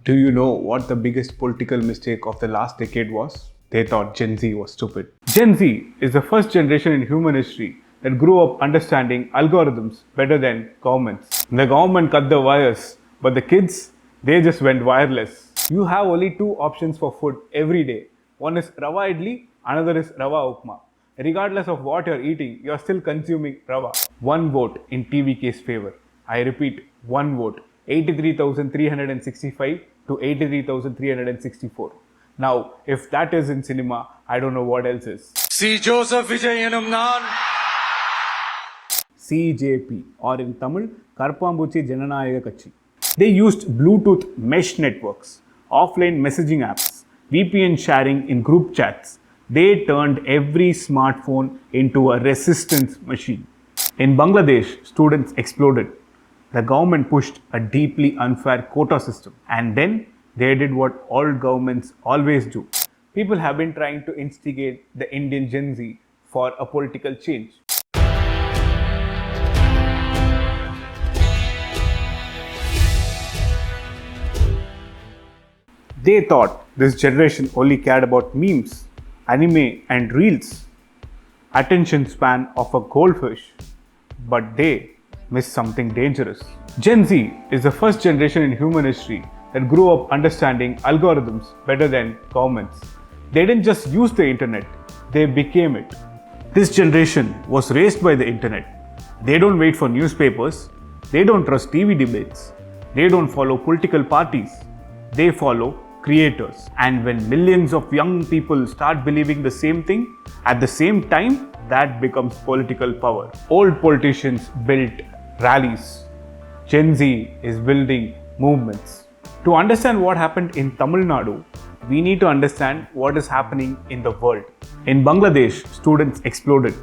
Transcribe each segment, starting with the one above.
Do you know what the biggest political mistake of the last decade was? They thought Gen Z was stupid. Gen Z is the first generation in human history that grew up understanding algorithms better than governments. The government cut the wires, but the kids, they just went wireless. You have only two options for food every day. One is rava idli, another is rava upma. Regardless of what you're eating, you're still consuming rava. One vote in TVK's favor. I repeat, one vote. 83,365 to 83,364. Now, if that is in cinema, I don't know what else is. C. Joseph Vijay Enumnan. CJP, or in Tamil, Karpambuchi Jananayaga Kachi. They used Bluetooth mesh networks, offline messaging apps, VPN sharing in group chats. They turned every smartphone into a resistance machine. In Bangladesh, students exploded. The government pushed a deeply unfair quota system, and then they did what all governments always do. People have been trying to instigate the Indian Gen Z for a political change. They thought this generation only cared about memes, anime, and reels. Attention span of a goldfish. But they missed something dangerous. Gen Z is the first generation in human history that grew up understanding algorithms better than governments. They didn't just use the internet, they became it. This generation was raised by the internet. They don't wait for newspapers, they don't trust TV debates, they don't follow political parties, they follow creators. And when millions of young people start believing the same thing at the same time, that becomes political power. Old politicians built rallies. Gen Z is building movements. To understand what happened in Tamil Nadu, we need to understand what is happening in the world. In Bangladesh, students exploded.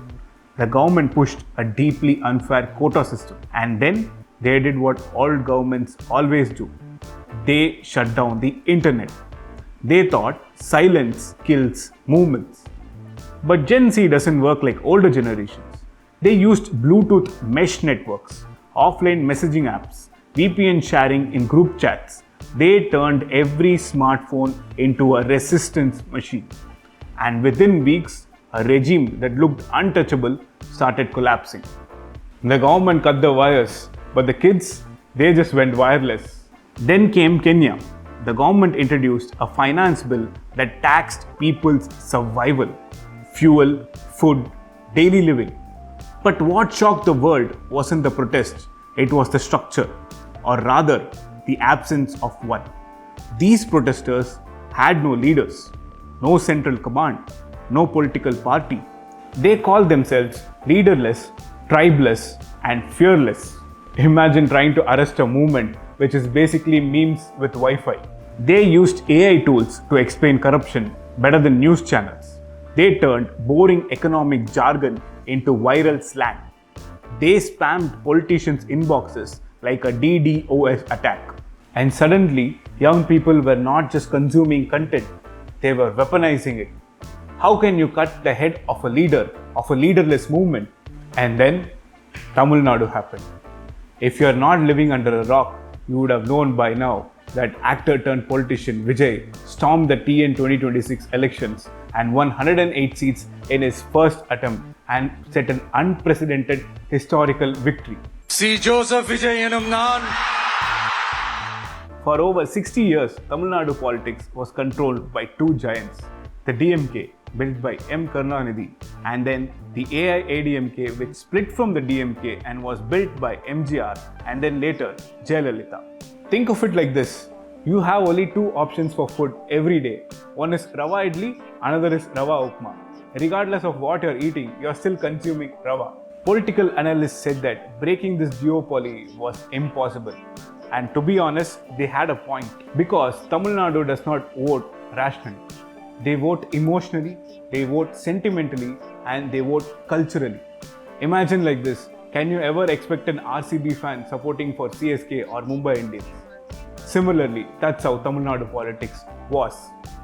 The government pushed a deeply unfair quota system, and then they did what all governments always do. They shut down the internet. They thought silence kills movements. But Gen Z doesn't work like older generations. They used Bluetooth mesh networks, offline messaging apps, VPN sharing in group chats. They turned every smartphone into a resistance machine. And within weeks, a regime that looked untouchable started collapsing. The government cut the wires, but the kids, they just went wireless. Then came Kenya. The government introduced a finance bill that taxed people's survival, fuel, food, daily living. But what shocked the world wasn't the protest, it was the structure, or rather, the absence of one. These protesters had no leaders, no central command, no political party. They called themselves leaderless, tribeless, and fearless. Imagine trying to arrest a movement which is basically memes with Wi-Fi. They used AI tools to explain corruption better than news channels. They turned boring economic jargon into viral slang. They spammed politicians' inboxes like a DDoS attack. And suddenly, young people were not just consuming content, they were weaponizing it. How can you cut the head of a leader of a leaderless movement? And then, Tamil Nadu happened. If you are not living under a rock, you would have known by now that actor turned politician Vijay stormed the TN 2026 elections and won 108 seats in his first attempt and set an unprecedented historical victory. C. Joseph Vijay Enumnan. For over 60 years, Tamil Nadu politics was controlled by two giants, the DMK, built by M. Karunanidhi, and then the AIADMK, which split from the DMK and was built by MGR and then later Jayalalitha. Think of it like this. You have only two options for food every day. One is rava idli, another is rava upma. Regardless of what you're eating, you're still consuming rava. Political analysts said that breaking this duopoly was impossible. And to be honest, they had a point. Because Tamil Nadu does not vote rationally. They vote emotionally, they vote sentimentally, and they vote culturally. Imagine like this. Can you ever expect an RCB fan supporting for CSK or Mumbai Indians? Similarly, that's how Tamil Nadu politics was.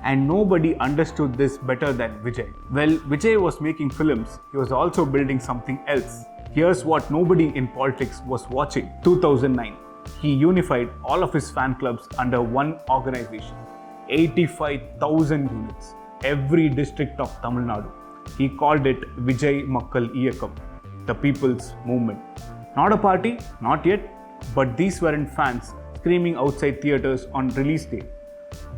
And nobody understood this better than Vijay. Well, Vijay was making films, he was also building something else. Here's what nobody in politics was watching. 2009. He unified all of his fan clubs under one organization, 85,000 units, every district of Tamil Nadu. He called it Vijay Makkal Iyakam, the people's movement. Not a party, not yet, but these weren't fans screaming outside theatres on release day.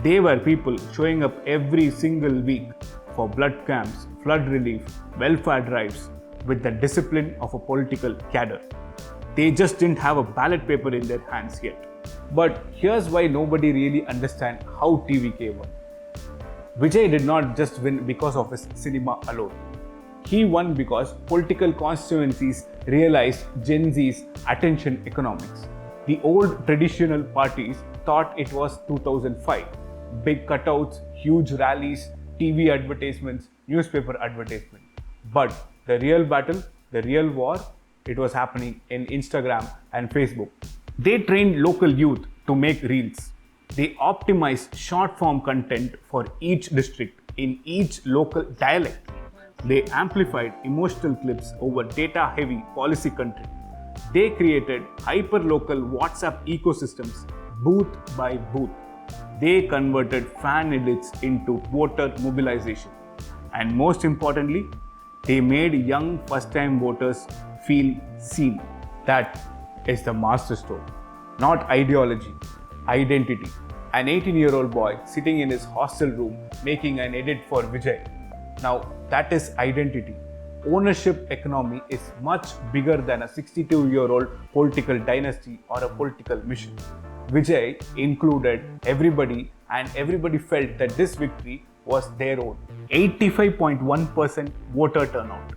They were people showing up every single week for blood camps, flood relief, welfare drives with the discipline of a political cadre. They just didn't have a ballot paper in their hands yet. But here's why nobody really understands how TVK won. Vijay did not just win because of his cinema alone. He won because political constituencies realized Gen Z's attention economics. The old traditional parties thought it was 2005. Big cutouts, huge rallies, TV advertisements, newspaper advertisement. But the real battle, the real war, it was happening in Instagram and Facebook. They trained local youth to make reels. They optimized short form content for each district in each local dialect. They amplified emotional clips over data heavy policy content. They created hyper-local WhatsApp ecosystems booth by booth. They converted fan edits into voter mobilization. And most importantly, they made young first-time voters feel seen. That is the masterstroke. Not ideology, identity. An 18-year-old boy sitting in his hostel room making an edit for Vijay. Now that is identity. Ownership economy is much bigger than a 62-year-old political dynasty or a political mission. Vijay included everybody and everybody felt that this victory was their own. 85.1% voter turnout.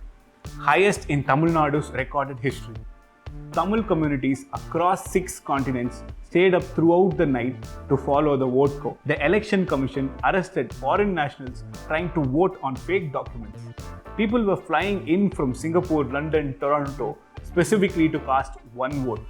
Highest in Tamil Nadu's recorded history. Tamil communities across 6 continents stayed up throughout the night to follow the vote count. The Election Commission arrested foreign nationals trying to vote on fake documents. People were flying in from Singapore, London, Toronto specifically to cast one vote.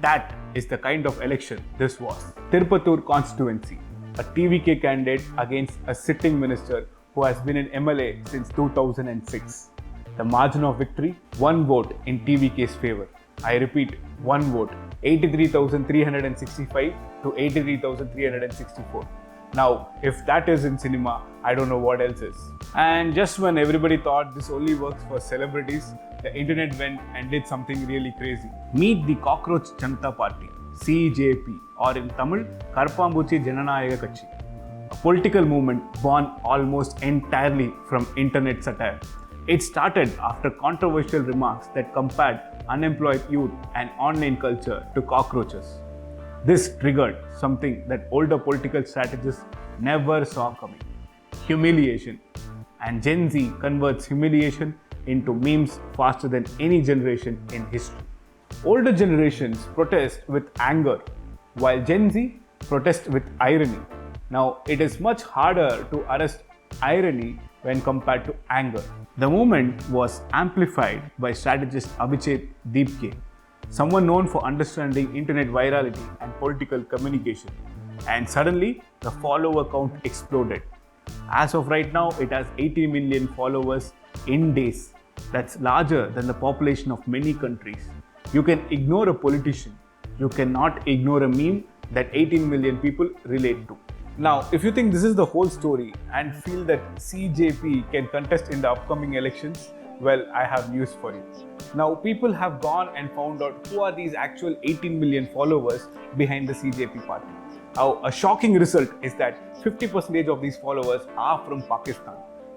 That is the kind of election this was. Tirupattur constituency, a TVK candidate against a sitting minister who has been an MLA since 2006. The margin of victory, 1 vote in TVK's favor. I repeat, 1 vote, 83,365 to 83,364. Now, if that is in cinema, I don't know what else is. And just when everybody thought this only works for celebrities, the internet went and did something really crazy. Meet the Cockroach Janata Party, CJP, or in Tamil, Karpambuchi Jananayaga Katchi. A political movement born almost entirely from internet satire. It started after controversial remarks that compared unemployed youth and online culture to cockroaches. This triggered something that older political strategists never saw coming: humiliation. And Gen Z converts humiliation into memes faster than any generation in history. Older generations protest with anger, while Gen Z protests with irony. Now, it is much harder to arrest irony when compared to anger. The movement was amplified by strategist Abhishek Deepke, someone known for understanding internet virality and political communication. And suddenly, the follower count exploded. As of right now, it has 80 million followers in days. That's larger than the population of many countries. You can ignore a politician. You cannot ignore a meme that 18 million people relate to. Now, if you think this is the whole story and feel that CJP can contest in the upcoming elections, well, I have news for you. Now, people have gone and found out who are these actual 18 million followers behind the CJP party. Now, a shocking result is that 50% of these followers are from Pakistan.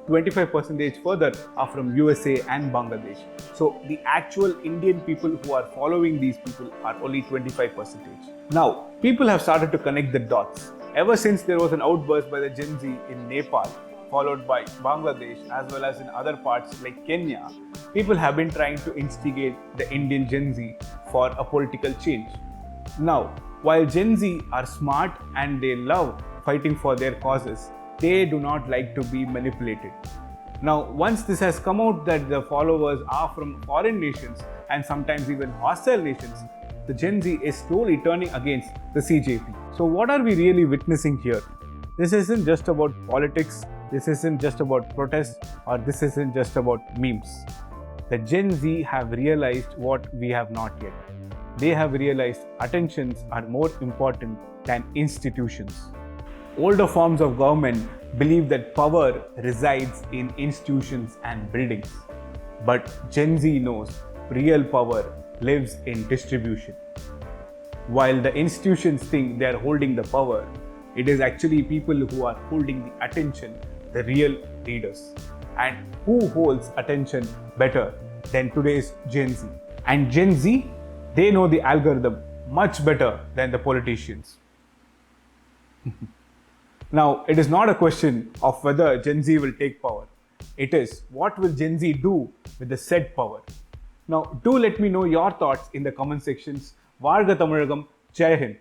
25% further are from USA and Bangladesh. So, the actual Indian people who are following these people are only 25%. Now, people have started to connect the dots. Ever since there was an outburst by the Gen Z in Nepal, followed by Bangladesh as well as in other parts like Kenya, people have been trying to instigate the Indian Gen Z for a political change. Now, while Gen Z are smart and they love fighting for their causes, they do not like to be manipulated. Now, once this has come out that the followers are from foreign nations and sometimes even hostile nations, the Gen Z is slowly turning against the CJP. So what are we really witnessing here? This isn't just about politics, this isn't just about protests, or this isn't just about memes. The Gen Z have realized what we have not yet. they have realized attentions are more important than institutions. Older forms of government believe that power resides in institutions and buildings. But Gen Z knows real power lives in distribution. While the institutions think they are holding the power, it is actually people who are holding the attention, the real leaders. And who holds attention better than today's Gen Z? And Gen Z, they know the algorithm much better than the politicians. Now, it is not a question of whether Gen Z will take power. It is what will Gen Z do with the said power. Now, do let me know your thoughts in the comment sections. Varga Tamilagam, Jai Hind.